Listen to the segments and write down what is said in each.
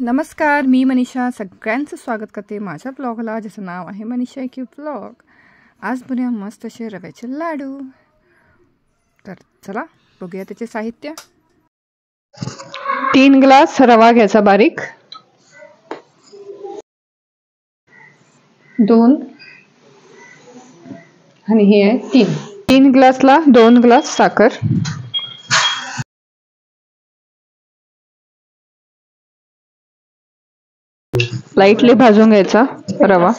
नमस्कार, मी मनीषा सगळ्यांचं स्वागत करते माझ्या ब्लॉगला, ज्याचं नाव आहे मनीषा क्यूब ब्लॉग। आज बनवूया मस्त असे रव्याचे लाडू। तर चला बघूया त्याचे साहित्य। 3 ग्लास रवा घ्यायचा बारीक, 2 आणि हे आहे 3 ग्लासला 2 ग्लास साखर, लाईटली भाजून घ्यायचा रवा,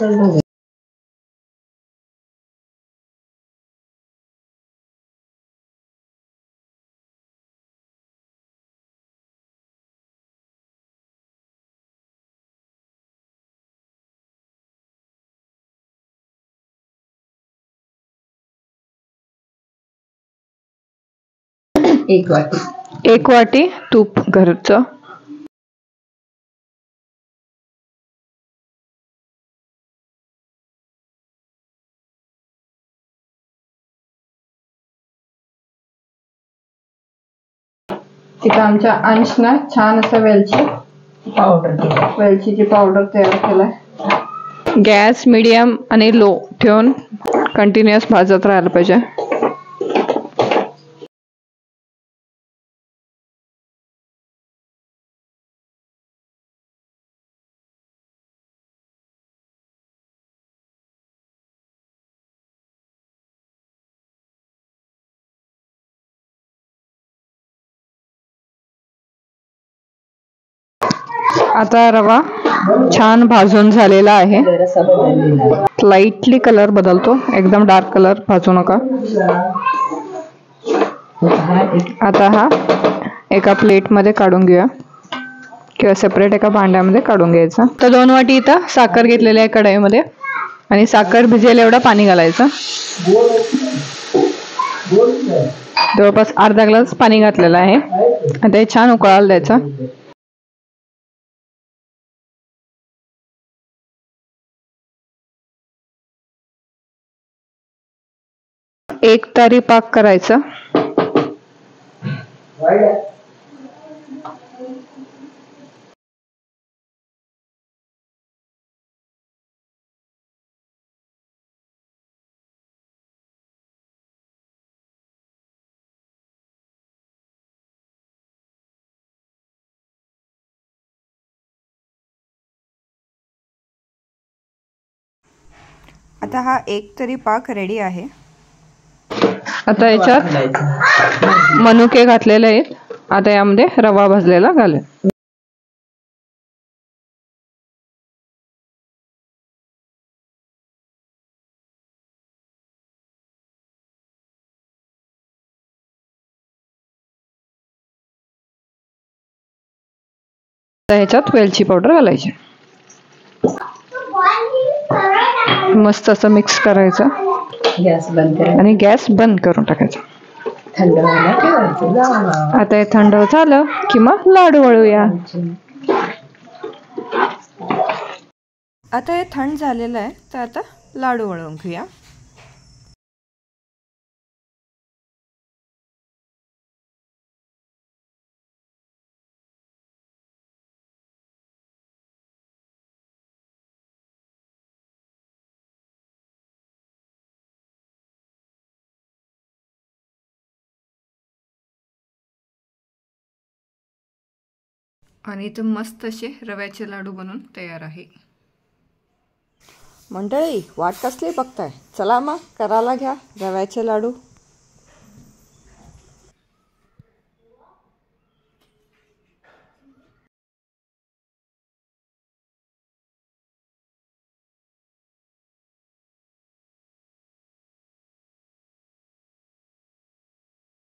एक वाटी तूप घरचं, इथं आमच्या अंशना छान असं वेलचीची पावडर तयार केलाय। गॅस मीडियम आणि लो ठेवून कंटिन्युअस भाजत राहायला पाहिजे। आता रवा छान भाजून झालेला आहे। लाईटली कलर बदलतो, एकदम डार्क कलर भाजू नका। आता हा एका प्लेट मध्ये काढून घेऊया किंवा सेपरेट एका भांड्यामध्ये काढून घ्यायचा। तर 2 वाटी इथं साखर घेतलेली आहे कढईमध्ये आणि साखर भिजेल एवढं पाणी घालायचं। जवळपास अर्धा ग्लास पाणी घातलेलं आहे। आता हे छान उकळायला द्यायचं। एक तारी पाक करायचा। आता हा एक तरी पाक रेडी आहे। आता याच्यात मनुके घातलेले आहेत। आता यामध्ये रवा भाजलेला घालूया। ह्याच्यात वेलची पावडर घालायची, मस्त असं मिक्स करायचं आणि गॅस बंद करून टाकायचा। आता हे थंड झालं की मग लाडू वळूया। आता हे थंड झालेलं आहे, तर आता लाडू वळवून घेऊया। आणि इथं मस्त असे रव्याचे लाडू बनून तयार आहे। मंडळी वाट कसली बघताय, चला मग करायला घ्या रव्याचे लाडू।